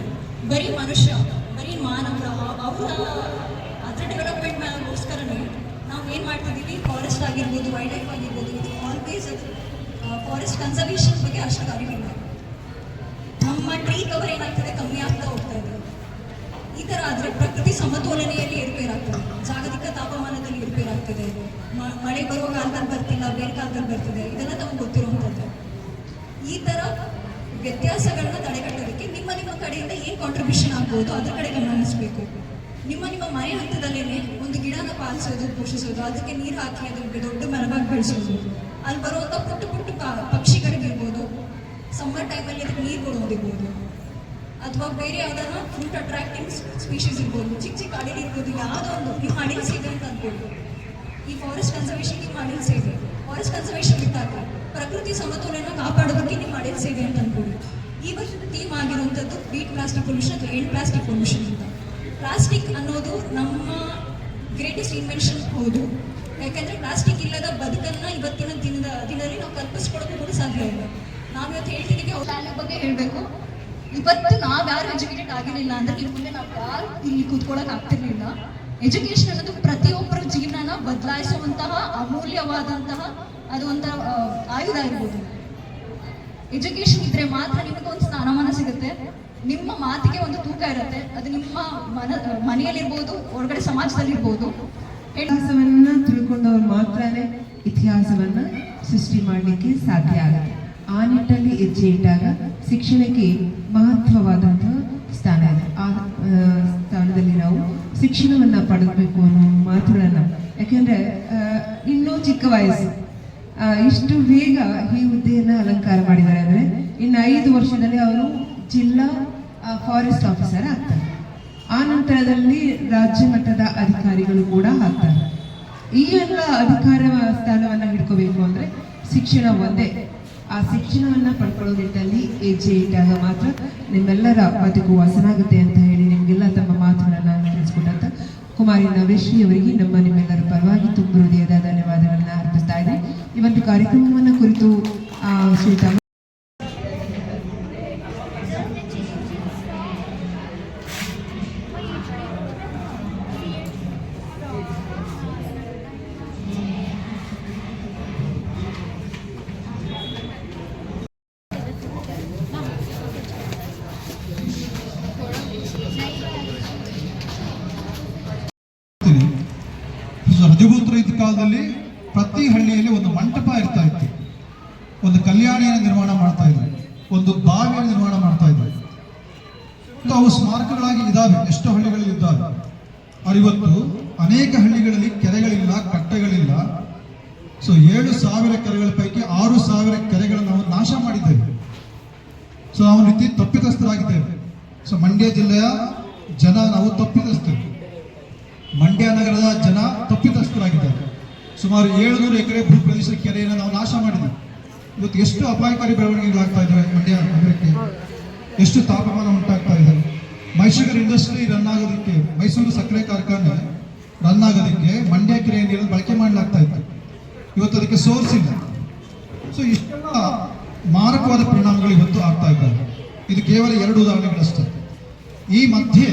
ಬರೀ ಮನುಷ್ಯ, ಬರೀ ಮಾನವ ಅವರ ಅದರ ಡೆವಲಪ್ಮೆಂಟ್ಗೋಸ್ಕರನೇ ನಾವು ಏನು ಮಾಡ್ತಿದ್ದೀವಿ, ಫಾರೆಸ್ಟ್ ಆಗಿರ್ಬೋದು, ವೈಲ್ಡ್ ಲೈಫ್ ಆಗಿರ್ಬೋದು, ಇದು ಆಲ್ವೇಸ್ ಫಾರೆಸ್ಟ್ ಕನ್ಸರ್ವೇಷನ್ ಬಗ್ಗೆ ಅಷ್ಟು ಅರಿವಿಲ್ಲ. ನಮ್ಮ ಟ್ರೀ ಕವರ್ ಏನಾಗ್ತದೆ, ಕಮ್ಮಿ ಆಗ್ತಾ ಹೋಗ್ತಾ ಇದೆ. ಈ ಥರ ಆದರೆ ಪ್ರಕೃತಿ ಸಮತೋಲನೆಯಲ್ಲಿ ಏರುಪೇರಾಗ್ತದೆ, ಜಾಗತಿಕ ತಾಪಮಾನದಲ್ಲಿ ಏರುಪೇರಾಗ್ತದೆ, ಮಳೆ ಬರುವ ಕಾಲದಲ್ಲಿ ಬರ್ತಿಲ್ಲ, ಬೇರೆ ಕಾಲದಲ್ಲಿ ಬರ್ತಿದೆ. ಇದೆಲ್ಲ ನಮಗೆ ಗೊತ್ತಿರುವಂಥದ್ದು. ಈ ಥರ ವ್ಯತ್ಯಾಸಗಳನ್ನ ತಡೆಗಟ್ಟೋದಕ್ಕೆ ನಿಮ್ಮ ಕಡೆಯಿಂದ ಏನು ಕಾಂಟ್ರಿಬ್ಯೂಷನ್ ಆಗ್ಬೋದು ಅದ್ರ ಕಡೆ ಗಮನಿಸಬೇಕು. ನಿಮ್ಮ ಮನೆ ಹಂತದಲ್ಲೇ ಒಂದು ಗಿಡನ ಪಾಲಿಸೋದು, ಪೋಷಿಸೋದು, ಅದಕ್ಕೆ ನೀರು ಹಾಕಿ ಅದಕ್ಕೆ ದೊಡ್ಡ ಮರವಾಗಿ ಬೆಳೆಸೋದು, ಅಲ್ಲಿ ಬರುವಂಥ ಪುಟ್ಟ ಪುಟ್ಟ ಪಕ್ಷಿಗಳಿಗಿರ್ಬೋದು, ಸಮ್ಮರ್ ಟೈಮಲ್ಲಿ ಅದಕ್ಕೆ ನೀರು ಕೊಡೋದಿರ್ಬೋದು, ಅಥವಾ ಬೇರೆ ಯಾವ್ದಾರ ಫ್ರೂಟ್ ಅಟ್ರಾಕ್ಟಿಂಗ್ ಸ್ಪೀಷೀಸ್ ಇರ್ಬೋದು, ಚಿಕ್ಕ ಚಿಕ್ಕ ಅಡಿಲ್ ಇರ್ಬೋದು. ಯಾವುದೋ ಒಂದು ನಿಮ್ಮ ಅಡಿಲ್ ಸೇವೆ ಅಂತ ಅಂದ್ಬೋದು. ಈ ಫಾರೆಸ್ಟ್ ಕನ್ಸರ್ವೇಷನ್ ನಿಮ್ಮ ಅಡಿಲ್ ಸೇವೆ. ಫಾರೆಸ್ಟ್ ಕನ್ಸರ್ವೇಷನ್ ಬಿಟ್ಟಾಗ ಪ್ರಕೃತಿ ಸಮತೋಲನ ಕಾಪಾಡೋದಕ್ಕೆ ನಿಮ್ಮ ಅಡಿಲ್ ಸೇವೆ ಅಂತ ಅಂದ್ಬೋದು. ಈ ವರ್ಷದ ಥೀಮ್ ಆಗಿರುವಂಥದ್ದು ಬೀಟ್ ಪ್ಲಾಸ್ಟಿಕ್ ಪೊಲ್ಯೂಷನ್ ಅಥವಾ ಎಂಡ್ ಪ್ಲಾಸ್ಟಿಕ್ ಪೊಲ್ಯೂಷನ್ ಅಂತ. ಪ್ಲಾಸ್ಟಿಕ್ ಅನ್ನೋದು ನಮ್ಮ ಗ್ರೇಟೆಸ್ಟ್ ಇನ್ವೆನ್ಷನ್ ಹೌದು. ಯಾಕೆಂದರೆ ಪ್ಲಾಸ್ಟಿಕ್ ಇಲ್ಲದ ಬದುಕನ್ನು ಇವತ್ತಿನ ದಿನದಲ್ಲಿ ನಾವು ಕಲ್ಪಿಸ್ಕೊಳ್ಳೋಕ್ಕೂ ಕೂಡ ಸಾಧ್ಯ ಇಲ್ಲ. ನಾವಿವತ್ತು ಹೇಳ್ತಿದ್ದೀವಿ ವ್ಯಾಲ್ಯೂ ಬಗ್ಗೆ ಹೇಳಬೇಕು. ಇವತ್ತು ನಾವು ಯಾರು ಎಜುಕೇಟೆಡ್ ಆಗಿರಲಿಲ್ಲ ಅಂದರೆ ಇನ್ನು ಮುಂದೆ ನಾವು ಯಾರು ಇಲ್ಲಿ ಕೂತ್ಕೊಳ್ಳೋಕೆ ಆಗ್ತಿರ್ಲಿಲ್ಲ. ಎಜುಕೇಷನ್ ಅನ್ನೋದು ಪ್ರತಿಯೊಬ್ಬರ ಜೀವನನ ಬದಲಾಯಿಸುವಂತಹ ಅಮೂಲ್ಯವಾದಂತಹ ಅದು ಒಂಥರ ಆಯುಧ ಇರ್ಬೋದು. ಎಜುಕೇಷನ್ ಇದ್ರೆ ಮಾತ್ರ ನಿಮಗೊಂದು ಸ್ಥಾನಮಾನ ಸಿಗುತ್ತೆ, ನಿಮ್ಮ ಮಾತಿಗೆ ಒಂದು ತೂಕ ಇರುತ್ತೆ. ಅದು ನಿಮ್ಮ ಮನೆಯಲ್ಲಿರ್ಬೋದು, ಹೊರಗಡೆ ಸಮಾಜದಲ್ಲಿರ್ಬೋದು. ಇತಿಹಾಸವನ್ನ ತಿಳ್ಕೊಂಡವ್ರು ಮಾತ್ರನೇ ಇತಿಹಾಸವನ್ನ ಸೃಷ್ಟಿ ಮಾಡಲಿಕ್ಕೆ ಸಾಧ್ಯ ಆಗುತ್ತೆ. ಆ ನಿಟ್ಟಲ್ಲಿ ಹೆಜ್ಜೆ ಇಟ್ಟಾಗ ಶಿಕ್ಷಣಕ್ಕೆ ಮಹತ್ವವಾದಂತಹ ಸ್ಥಾನ ಇದೆ. ಆ ಸ್ಥಾನದಲ್ಲಿ ನಾವು ಶಿಕ್ಷಣವನ್ನ ಪಡೆದಬೇಕು ಅನ್ನೋ ಮಾತುಗಳನ್ನ, ಯಾಕೆಂದ್ರೆ ಇನ್ನೂ ಚಿಕ್ಕ ವಯಸ್ಸು, ಇಷ್ಟು ಬೇಗ ಈ ಹುದ್ದೆಯನ್ನು ಅಲಂಕಾರ ಮಾಡಿದ್ದಾರೆ ಅಂದರೆ ಇನ್ನು 5 ವರ್ಷದಲ್ಲಿ ಅವರು ಜಿಲ್ಲಾ ಫಾರೆಸ್ಟ್ ಆಫೀಸರ್ ಆಗ್ತಾರೆ. ಆ ನಂತರದಲ್ಲಿ ರಾಜ್ಯ ಮಟ್ಟದ ಅಧಿಕಾರಿಗಳು ಕೂಡ ಆಗ್ತಾರೆ. ಈ ಎಲ್ಲ ಅಧಿಕಾರ ಸ್ಥಾನವನ್ನು ಹಿಡ್ಕೋಬೇಕು ಅಂದರೆ ಶಿಕ್ಷಣ ಒಂದೇ. ಆ ಶಿಕ್ಷಣವನ್ನು ಪಡ್ಕೊಳ್ಳೋ ನಿಟ್ಟಲ್ಲಿ ಹೆಜ್ಜೆ ಇಟ್ಟಾಗ ಮಾತ್ರ ನಿಮ್ಮೆಲ್ಲರ ಬದುಕು ಹೊಸನಾಗುತ್ತೆ ಅಂತ ಹೇಳಿ ನಿಮಗೆಲ್ಲ ತಮ್ಮ ಮಾತುಗಳನ್ನು ತಿಳಿಸ್ಕೊಟ್ಟಂತ ಕುಮಾರಿ ನವೇಶ್ರೀ ಅವರಿಗೆ ನಿಮ್ಮೆಲ್ಲರ ಪರವಾಗಿ ತುಂಬ ಹೃದಯದ ಧನ್ಯವಾದಗಳನ್ನ ಅರ್ಪಿಸ್ತಾ ಇದ್ದೀನಿ. ಈ ಒಂದು ಕಾರ್ಯಕ್ರಮವನ್ನು ಕುರಿತು ಶ್ರೀತಾ ರಜಪೂತರ ಇದ್ದ ಕಾಲದಲ್ಲಿ ಪ್ರತಿ ಹಳ್ಳಿಯಲ್ಲಿ ಒಂದು ಮಂಟಪ ಇರ್ತಾ ಇತ್ತು, ಒಂದು ಕಲ್ಯಾಣಿಯನ್ನು ನಿರ್ಮಾಣ ಮಾಡ್ತಾ ಇದ್ರು, ಒಂದು ಬಾವಿಯನ್ನು ನಿರ್ಮಾಣ ಮಾಡ್ತಾ ಇದ್ರು. ಅವು ಸ್ಮಾರಕಗಳಾಗಿ ಇದ್ದಾವೆ, ಎಷ್ಟೋ ಹಳ್ಳಿಗಳಲ್ಲಿ ಇದ್ದಾವೆ. ಇವತ್ತು ಅನೇಕ ಹಳ್ಳಿಗಳಲ್ಲಿ ಕೆರೆಗಳಿಲ್ಲ, ಕಟ್ಟೆಗಳಿಲ್ಲ. ಸೊ 7,000 ಕೆರೆಗಳ ಪೈಕಿ 6,000 ಕೆರೆಗಳನ್ನು ನಾವು ನಾಶ ಮಾಡಿದ್ದೇವೆ. ಸೊ ನಾವು ರೀತಿ ತಪ್ಪಿತಸ್ಥರಾಗಿದ್ದೇವೆ. ಸೊ ಮಂಡ್ಯ ಜಿಲ್ಲೆಯ ಜನ ನಾವು ತಪ್ಪಿತಸ್ಥರು, ಮಂಡ್ಯ ನಗರದ ಜನ ತಪ್ಪಿತಸ್ಥರಾಗಿದ್ದಾರೆ. ಸುಮಾರು 700 ಎಕರೆ ಭೂ ಪ್ರದೇಶ ಕೆರೆಯನ್ನು ನಾವು ನಾಶ ಮಾಡಿದ್ದೀವಿ. ಇವತ್ತು ಎಷ್ಟು ಅಪಾಯಕಾರಿ ಬೆಳವಣಿಗೆಗಳಾಗ್ತಾ ಇದ್ದಾವೆ ಮಂಡ್ಯ ನಗರಕ್ಕೆ, ಎಷ್ಟು ತಾಪಮಾನ ಉಂಟಾಗ್ತಾ ಇದೆ. ಮೈಸೂರು ಇಂಡಸ್ಟ್ರಿ ರನ್ ಆಗೋದಕ್ಕೆ, ಮೈಸೂರು ಸಕ್ಕರೆ ಕಾರ್ಖಾನೆ ರನ್ ಆಗೋದಕ್ಕೆ ಮಂಡ್ಯ ಕೆರೆಯ ನೀರನ್ನು ಬಳಕೆ ಮಾಡಲಾಗ್ತಾ ಇತ್ತು. ಇವತ್ತು ಅದಕ್ಕೆ ಸೋರ್ಸ್ ಇಲ್ಲ. ಸೊ ಇಷ್ಟೆಲ್ಲ ಮಾರಕವಾದ ಪರಿಣಾಮಗಳು ಇವತ್ತು ಆಗ್ತಾ ಇದ್ದಾವೆ. ಇದು ಕೇವಲ 2 ಉದಾಹರಣೆಗಳಷ್ಟೇ. ಈ ಮಧ್ಯೆ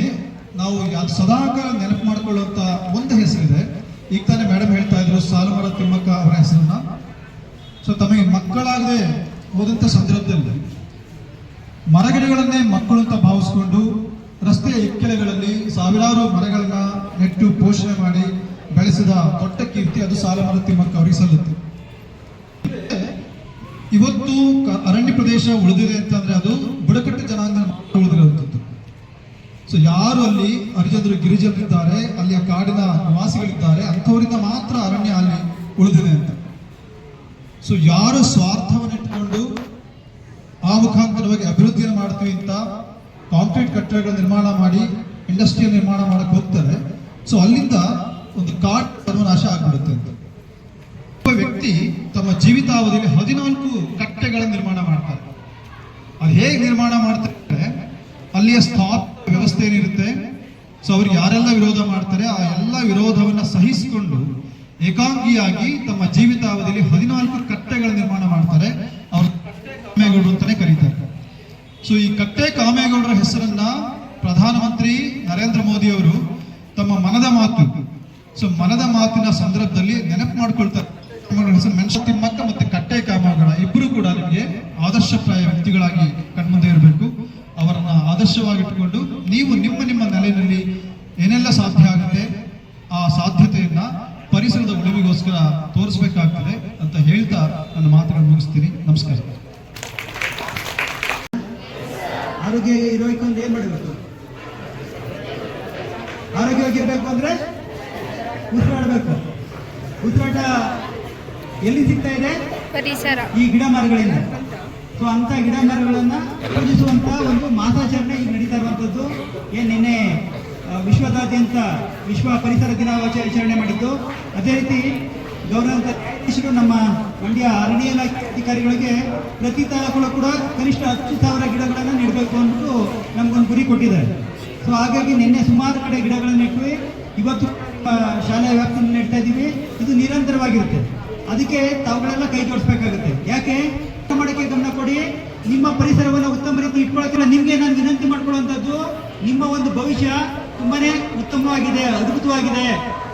ನಾವು ಸದಾಕಾಲ ನೆನಪು ಮಾಡಿಕೊಳ್ಳುವಂತ ಒಂದು ಹೆಸರಿದೆ. ಈಗ ತಾನೇ ಮೇಡಮ್ ಹೇಳ್ತಾ ಇದ್ರು ಸಾಲುಮರ ತಿಮ್ಮಕ್ಕ ಅವರ ಹೆಸರನ್ನ. ಸೊ ತಮಗೆ ಮಕ್ಕಳಾಗದೆ ಹೋದಂತ ಸಂದರ್ಭದಲ್ಲಿ ಮರಗಿಡಗಳನ್ನೇ ಮಕ್ಕಳು ಅಂತ ಭಾವಿಸ್ಕೊಂಡು ರಸ್ತೆಯ ಇಕ್ಕೆಲೆಗಳಲ್ಲಿ ಸಾವಿರಾರು ಮರಗಳನ್ನ ನೆಟ್ಟು ಪೋಷಣೆ ಮಾಡಿ ಬೆಳೆಸಿದ ದೊಡ್ಡ ಕೀರ್ತಿ ಅದು ಸಾಲುಮರ ತಿಮ್ಮಕ್ಕ ಅವರಿಗೆ ಸಲ್ಲುತ್ತೆ. ಇವತ್ತು ಅರಣ್ಯ ಪ್ರದೇಶ ಉಳಿದಿದೆ ಅಂತಂದ್ರೆ ಅದು ಬುಡಕಟ್ಟು ಜನಾಂಗ ಉಳಿದಿರುವಂಥದ್ದು. ಸೊ ಯಾರು ಅಲ್ಲಿ ಹರಿಜನರು ಗಿರಿಜನರಿದ್ದಾರೆ, ಅಲ್ಲಿಯ ಕಾಡಿನ ನಿವಾಸಿಗಳಿದ್ದಾರೆ, ಅಂಥವರಿಂದ ಮಾತ್ರ ಅರಣ್ಯ ಅಲ್ಲಿ ಉಳಿದಿದೆ ಅಂತ. ಸೊ ಯಾರು ಸ್ವಾರ್ಥವನ್ನು ಇಟ್ಕೊಂಡು ಆ ಮುಖಾಂತರವಾಗಿ ಅಭಿವೃದ್ಧಿಯನ್ನು ಮಾಡ್ತೀವಿ ಅಂತ ಕಾಂಕ್ರೀಟ್ ಕಟ್ಟಡಗಳ ನಿರ್ಮಾಣ ಮಾಡಿ ಇಂಡಸ್ಟ್ರಿಯಲ್ ನಿರ್ಮಾಣ ಮಾಡಕ್ಕೆ ಹೋಗ್ತಾರೆ, ಸೊ ಅಲ್ಲಿಂದ ಒಂದು ಕಾಡು ಸರ್ವನಾಶ ಆಗ್ಬಿಡುತ್ತೆ ಅಂತ. ಒಬ್ಬ ವ್ಯಕ್ತಿ ತಮ್ಮ ಜೀವಿತಾವಧಿಯಲ್ಲಿ 14 ಕಟ್ಟೆಗಳ ನಿರ್ಮಾಣ ಮಾಡ್ತಾರೆ. ಅದು ಹೇಗೆ ನಿರ್ಮಾಣ ಮಾಡ್ತಾರೆ, ಅಲ್ಲಿಯ ಸ್ಥಾಪ ವ್ಯವಸ್ಥೆ ಏನಿರುತ್ತೆ, ಸೊ ಅವ್ರಿಗೆ ಯಾರೆಲ್ಲ ವಿರೋಧ ಮಾಡ್ತಾರೆ ಆ ಎಲ್ಲ ವಿರೋಧವನ್ನ ಸಹಿಸಿಕೊಂಡು ಏಕಾಂಗಿಯಾಗಿ ತಮ್ಮ ಜೀವಿತಾವಧಿಯಲ್ಲಿ 14 ಕಟ್ಟೆಗಳ ನಿರ್ಮಾಣ ಮಾಡ್ತಾರೆ. ಅವರು ಕಾಮೇಗೌಡರು ಅಂತಾನೆ ಕರೀತಾರೆ. ಸೊ ಈ ಕಟ್ಟೆ ಕಾಮೇಗೌಡರ ಹೆಸರನ್ನ ಪ್ರಧಾನಮಂತ್ರಿ ನರೇಂದ್ರ ಮೋದಿ ಅವರು ತಮ್ಮ ಮನದ ಮಾತು, ಸೊ ಮನದ ಮಾತಿನ ಸಂದರ್ಭದಲ್ಲಿ ನೆನಪು ಮಾಡ್ಕೊಳ್ತಾರೆ. ಹೆಸರು ತಿಮ್ಮಕ್ಕ ಮತ್ತೆ ಕಟ್ಟೆ ಕಾಮೇಗೌಡ ಇಬ್ಬರು ಕೂಡ ನಿಮಗೆ ಆದರ್ಶಪ್ರಾಯ ವ್ಯಕ್ತಿಗಳಾಗಿ ಕಣ್ಮುಂದೆ ಇರಬೇಕು. ಅವರನ್ನ ಆದರ್ಶವಾಗಿಟ್ಟುಕೊಂಡು ನೀವು ನಿಮ್ಮ ನೆಲೆಯಲ್ಲಿ ಏನೆಲ್ಲ ಸಾಧ್ಯ ಆಗುತ್ತೆ ಆ ಸಾಧ್ಯತೆಯನ್ನ ಪರಿಸರದ ಉಳಿವಿಗೋಸ್ಕರ ತೋರಿಸಬೇಕಾಗ್ತದೆ ಅಂತ ಹೇಳ್ತಾ ನನ್ನ ಮಾತುಗಳನ್ನು ಮುಗಿಸ್ತೀನಿ. ನಮಸ್ಕಾರ. ಆರೋಗ್ಯ ಇರಬೇಕು ಅಂದ್ರೆ ಏನ್ ಮಾಡಬೇಕು? ಆರೋಗ್ಯವಾಗಿರ್ಬೇಕು ಅಂದ್ರೆ ಉಸಿರಾಡಬೇಕು. ಉಸಿರಾಟ ಎಲ್ಲಿ ಸಿಗ್ತಾ ಇದೆ? ಪರಿಸರ, ಈ ಗಿಡ ಮರಗಳಿಂದ. ಸೊ ಅಂತ ಗಿಡ ಮರಗಳನ್ನ ಪೂಜಿಸುವಂತ ಒಂದು ಮಾಸಾಚರಣೆ ಈಗ ನಡೀತಾ ಇರುವಂತದ್ದು. ನಿನ್ನೆ ವಿಶ್ವದಾದ್ಯಂತ ವಿಶ್ವ ಪರಿಸರ ದಿನಾಚರಣೆ ಮಾಡಿದ್ದು. ಅದೇ ರೀತಿ ಗೌರವಾನ್ವಿತ ನ್ಯಾಯಾಧೀಶರು ನಮ್ಮ ಮಂಡ್ಯ ಅರಣ್ಯ ಇಲಾಖೆ ಅಧಿಕಾರಿಗಳಿಗೆ ಪ್ರತಿ ತಾಲೂಕು ಕೂಡ ಕನಿಷ್ಠ 10,000 ಗಿಡಗಳನ್ನು ನೆಡಬೇಕು ಅಂದ್ಬಿಟ್ಟು ನಮ್ಗೊಂದು ಗುರಿ ಕೊಟ್ಟಿದ್ದಾರೆ. ಸೊ ಹಾಗಾಗಿ ನಿನ್ನೆ ಸುಮಾರು ಕಡೆ ಗಿಡಗಳನ್ನು ನೆಟ್ವಿ. ಇವತ್ತು ಶಾಲೆಯ ವ್ಯಾಪ್ತಿಯಲ್ಲಿ ನೆಡ್ತಾ ಇದ್ದೀವಿ. ಇದು ನಿರಂತರವಾಗಿರುತ್ತೆ. ಅದಕ್ಕೆ ತಾವುಗಳೆಲ್ಲ ಕೈ ಜೋಡಿಸ್ಬೇಕಾಗುತ್ತೆ. ಯಾಕೆ ಮಾಡಕ್ಕೆ ಗಮನ ಕೊಡಿ. ನಿಮ್ಮ ಪರಿಸರವನ್ನು ಉತ್ತಮ ರೀತಿ ಇಟ್ಕೊಳ್ಳೋಕ್ಕಿಲ್ಲ. ನಿಮ್ಗೆ ನಾನು ವಿನಂತಿ ಮಾಡ್ಕೊಳ್ಳುವಂಥದ್ದು, ನಿಮ್ಮ ಒಂದು ಭವಿಷ್ಯ ತುಂಬಾನೇ ಉತ್ತಮವಾಗಿದೆ, ಅದ್ಭುತವಾಗಿದೆ.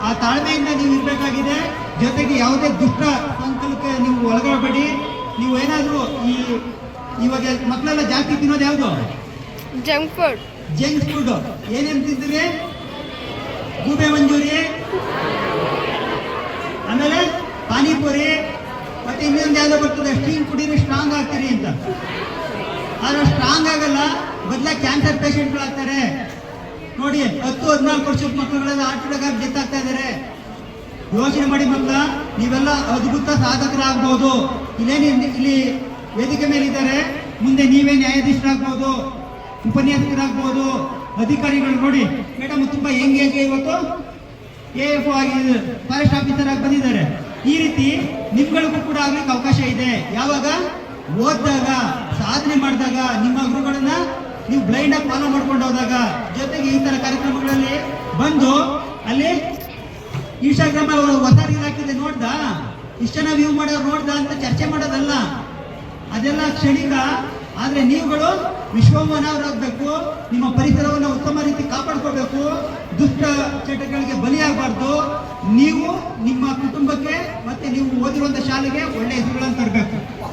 ಆ ತಾಳ್ಮೆಯಿಂದ ನೀವು ಇರಬೇಕಾಗಿದೆ. ಜೊತೆಗೆ ಯಾವುದೇ ದುಷ್ಟ ಸಂಕಲ್ಪಕ್ಕೆ ನೀವು ಒಳಗಾಗಬೇಡಿ. ನೀವು ಏನಾದರೂ ಇವಾಗ ಮಕ್ಕಳೆಲ್ಲ ಜಾಸ್ತಿ ತಿನ್ನೋದು ಯಾವುದು? Junk food. ಏನೇನು ತಿಂತೀರಿ? ಗೂಬೆ ಮಂಜೂರಿ, ಆಮೇಲೆ ಪಾನಿಪುರಿ, ಮತ್ತೆ ಇನ್ನೊಂದು ಯಾವುದೋ ಬರ್ತದೆ ಸ್ಟ್ರಿಂಗ್ ಕುಡೀರಿ ಸ್ಟ್ರಾಂಗ್ ಆಗ್ತೀರಿ ಅಂತ. ಆದ್ರೆ ಸ್ಟ್ರಾಂಗ್ ಆಗಲ್ಲ, ಬದಲಾಗಿ ಕ್ಯಾನ್ಸರ್ ಪೇಷಂಟ್ಗಳಾಗ್ತಾರೆ. ನೋಡಿ 10-14 ವರ್ಷದ ಮಕ್ಕಳುಗಳೆಲ್ಲ ಹಾರ್ಟ್ ಅಟ್ಯಾಕ್ ಆಗಿ ಡೆತ್ ಆಗ್ತಾ ಇದ್ದಾರೆ. ಯೋಚನೆ ಮಾಡಿ ಮಕ್ಕಳ, ನೀವೆಲ್ಲ ಅದ್ಭುತ ಸಾಧಕರಾಗ್ಬೋದು. ಇಲ್ಲಿ ವೇದಿಕೆ ಮೇಲೆ ಇದ್ದಾರೆ, ಮುಂದೆ ನೀವೇ ನ್ಯಾಯಾಧೀಶರಾಗ್ಬೋದು, ಉಪನ್ಯಾಸಕರಾಗ್ಬೋದು, ಅಧಿಕಾರಿಗಳು ನೋಡಿ ಮೇಡಮ್ ತುಂಬಾ ಹೆಂಗೆ ಇವತ್ತು AFO ಆಗಿ ಫಾರೆಸ್ಟ್ ಆಫೀಸರ್ ಆಗಿ ಬಂದಿದ್ದಾರೆ. ಈ ರೀತಿ ನಿಮ್ಗಳಿಗೂ ಕೂಡ ಆಗ್ಲಿಕ್ಕೆ ಅವಕಾಶ ಇದೆ. ಯಾವಾಗ ಓದಿದಾಗ, ಸಾಧನೆ ಮಾಡಿದಾಗ, ನಿಮ್ಮ ಗುರುಗಳನ್ನ ನೀವು ಬ್ಲೈಂಡ್ ಆಗಿ ಫಾಲೋ ಮಾಡ್ಕೊಂಡು ಹೋದಾಗ, ಜೊತೆಗೆ ಈ ತರ ಕಾರ್ಯಕ್ರಮಗಳಲ್ಲಿ ಬಂದು ಅಲ್ಲಿ ಇನ್ಸ್ಟಾಗ್ರಾಮ್ ಹೊಸ ರೀಲ್ ಹಾಕಿದೆ ನೋಡ್ದ, ಇಷ್ಟ ಜನ ವ್ಯೂ ಮಾಡೋರು ನೋಡ್ದ ಅಂತ ಚರ್ಚೆ ಮಾಡೋದಲ್ಲ, ಅದೆಲ್ಲ ಕ್ಷಣಿಕ. ಆದ್ರೆ ನೀವುಗಳು ವಿಶ್ವಮಾನವರಾಗಬೇಕು, ನಿಮ್ಮ ಪರಿಸರವನ್ನು ಉತ್ತಮ ರೀತಿ ಕಾಪಾಡ್ಕೋಬೇಕು, ದುಷ್ಟ ಚಟಗಳಿಗೆ ಬಲಿಯಾಗಬಾರ್ದು. ನೀವು ನಿಮ್ಮ ಕುಟುಂಬಕ್ಕೆ ಮತ್ತೆ ನೀವು ಓದಿರುವಂತ ಶಾಲೆಗೆ ಒಳ್ಳೆಯ ಹೆಸರುಗಳನ್ನು ತರಬೇಕು.